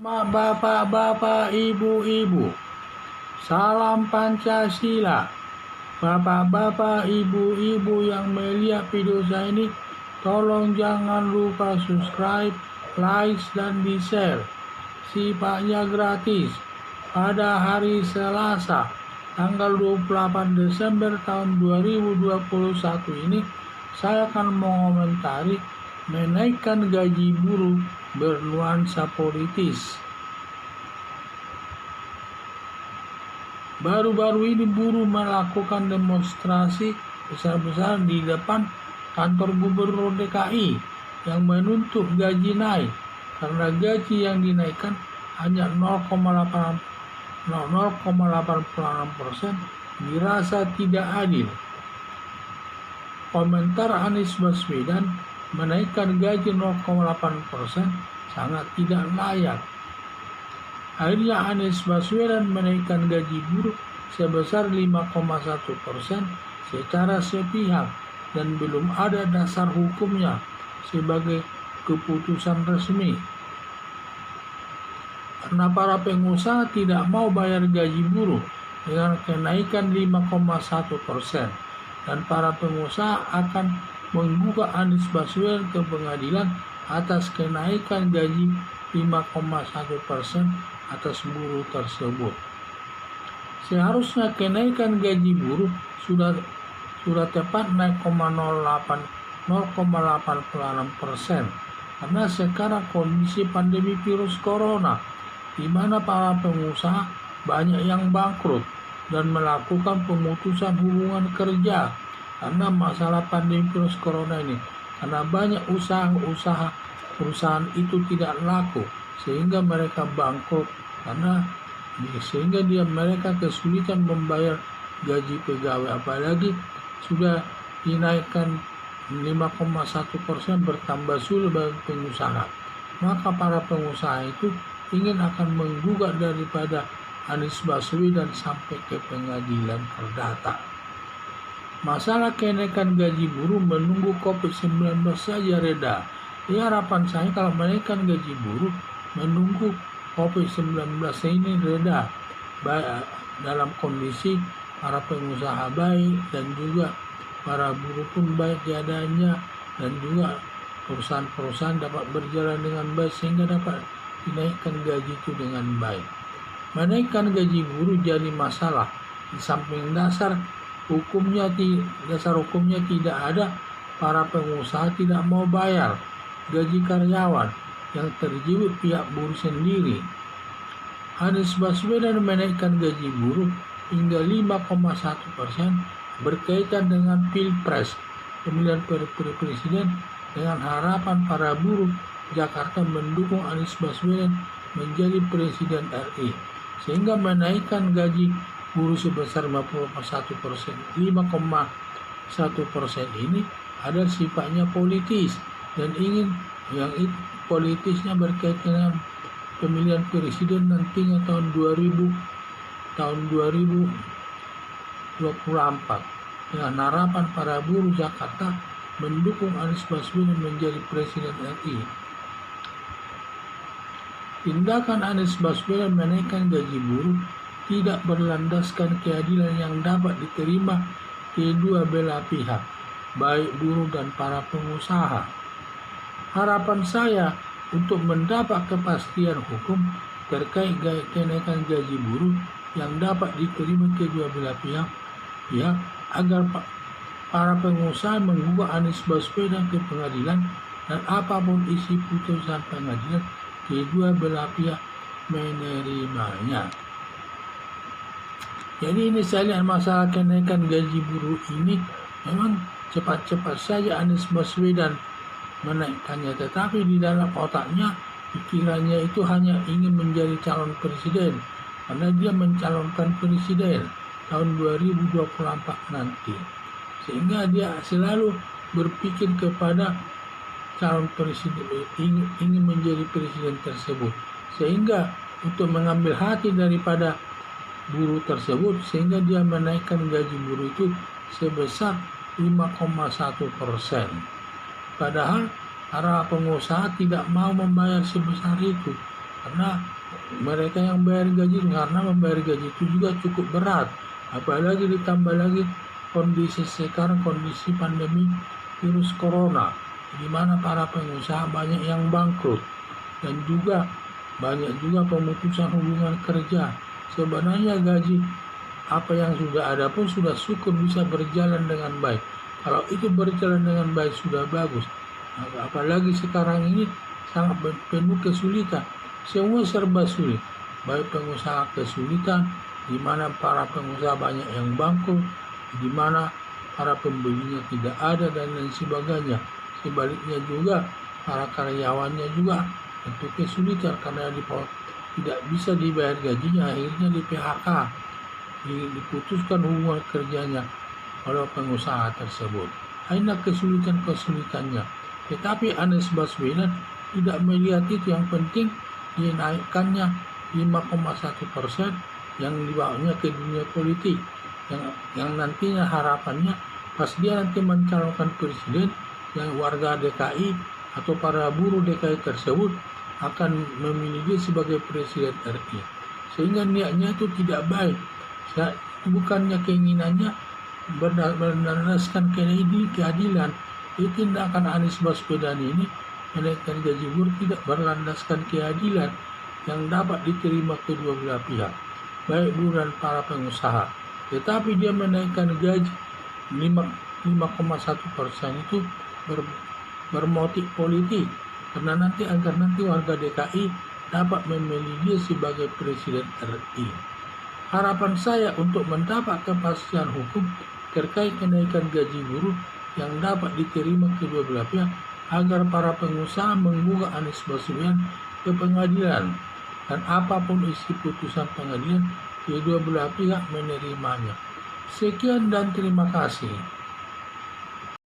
Bapak-bapak, ibu-ibu, salam Pancasila. Bapak-bapak, ibu-ibu yang melihat video saya ini, tolong jangan lupa subscribe, like, dan di-share. Sifatnya gratis. Pada hari Selasa, tanggal 28 Desember tahun 2021 ini, saya akan mengomentari menaikkan gaji buruh bernuansa politis. Baru-baru ini buruh melakukan demonstrasi besar-besaran di depan kantor gubernur DKI yang menuntut gaji naik karena gaji yang dinaikkan hanya 0,86% dirasa tidak adil. Komentar Anies Baswedan menaikkan gaji 0,8% sangat tidak layak. Akhirnya Anies Baswedan menaikkan gaji buruh sebesar 5,1% secara sepihak dan belum ada dasar hukumnya sebagai keputusan resmi. Karena para pengusaha tidak mau bayar gaji buruh dengan kenaikan 5,1%, dan para pengusaha akan menggugat Anies Baswedan ke pengadilan atas kenaikan gaji 5,1% atas buruh tersebut. Seharusnya kenaikan gaji buruh sudah tepat naik 0,86% karena sekarang kondisi pandemi virus corona, di mana para pengusaha banyak yang bangkrut dan melakukan pemutusan hubungan kerja karena masalah pandemi virus corona ini, karena banyak usaha perusahaan itu tidak laku sehingga mereka bangkrut, sehingga mereka kesulitan membayar gaji pegawai, apalagi sudah dinaikkan 5,1% bertambah sulit bagi pengusaha. Maka para pengusaha itu ingin akan menggugat daripada Anies Baswedan sampai ke pengadilan perdata. Masalah kenaikan gaji buruh menunggu COVID-19 saja reda. Harapan saya kalau menaikkan gaji buruh menunggu COVID-19 ini reda, dalam kondisi para pengusaha baik dan juga para buruh pun baik keadaannya, dan juga perusahaan-perusahaan dapat berjalan dengan baik sehingga dapat dinaikkan gaji itu dengan baik. Menaikkan gaji buruh jadi masalah di samping dasar hukumnya tidak ada. Para pengusaha tidak mau bayar gaji karyawan yang terjiwit pihak buruh sendiri. Anies Baswedan menaikkan gaji buruh hingga 5,1% berkaitan dengan Pilpres pemilihan presiden, dengan harapan para buruh Jakarta mendukung Anies Baswedan menjadi presiden RI, sehingga menaikkan gaji buruh sebesar 5,1% ini ada sifatnya politis dan politisnya berkaitan dengan pemilihan presiden nantinya tahun 2024, dengan harapan para buruh Jakarta mendukung Anies Baswedan menjadi presiden RI. Tindakan Anies Baswedan menaikkan gaji buruh tidak berlandaskan keadilan yang dapat diterima kedua belah pihak, baik buruh dan para pengusaha. Harapan saya untuk mendapat kepastian hukum terkait kenaikan gaji buruh yang dapat diterima kedua belah pihak, agar para pengusaha menggugat Anies Baswedan ke pengadilan, dan apapun isi putusan pengadilan, kedua belah pihak menerimanya. Jadi ini saya lihat masalah kenaikan gaji buruh ini memang cepat-cepat saja Anies Baswedan menaikkannya, tetapi di dalam otaknya, pikirannya itu hanya ingin menjadi calon presiden, karena dia mencalonkan presiden tahun 2024 nanti, sehingga dia selalu berpikir kepada calon presiden, ingin menjadi presiden tersebut, sehingga untuk mengambil hati daripada buruh tersebut, sehingga dia menaikkan gaji buruh itu sebesar 5,1%. Padahal para pengusaha tidak mau membayar sebesar itu, karena mereka yang bayar gaji, karena membayar gaji itu juga cukup berat, apalagi ditambah lagi kondisi sekarang, kondisi pandemi virus corona, di mana para pengusaha banyak yang bangkrut dan juga banyak juga pemutusan hubungan kerja. Sebenarnya gaji apa yang sudah ada pun sudah syukur bisa berjalan dengan baik. Kalau itu berjalan dengan baik sudah bagus. Apalagi sekarang ini sangat penuh kesulitan. Semua serba sulit. Baik pengusaha kesulitan, di mana para pengusaha banyak yang bangkrut, di mana para pembelinya tidak ada dan lain sebagainya. Sebaliknya juga para karyawannya juga tentu kesulitan karena tidak bisa dibayar gajinya, akhirnya di PHK, diputuskan hubungan kerjanya oleh pengusaha tersebut. Hanya kesulitan-kesulitannya. Tetapi Anies Baswedan tidak melihat itu. Yang penting dinaikkannya 5,1% yang dibawanya ke dunia politik. Yang nantinya harapannya pas dia nanti mencalonkan presiden, yang warga DKI atau para buruh DKI tersebut akan memilih dia sebagai presiden RI. Sehingga niatnya itu tidak baik. Bukannya keinginannya berdasarkan keadilan. Tindakan Anies Baswedan ini menaikkan gaji buruh tidak berlandaskan keadilan yang dapat diterima kedua belah pihak, baik buruh dan para pengusaha. Tetapi dia menaikkan gaji 5,1% itu bermotif politik, karena agar nanti warga DKI dapat memilih dia sebagai presiden RI. Harapan saya untuk mendapat kepastian hukum terkait kenaikan gaji buruh yang dapat diterima kedua belah pihak, agar para pengusaha menggugat Anies Baswedan ke pengadilan, dan apapun isi putusan pengadilan, kedua belah pihak menerimanya. Sekian dan terima kasih.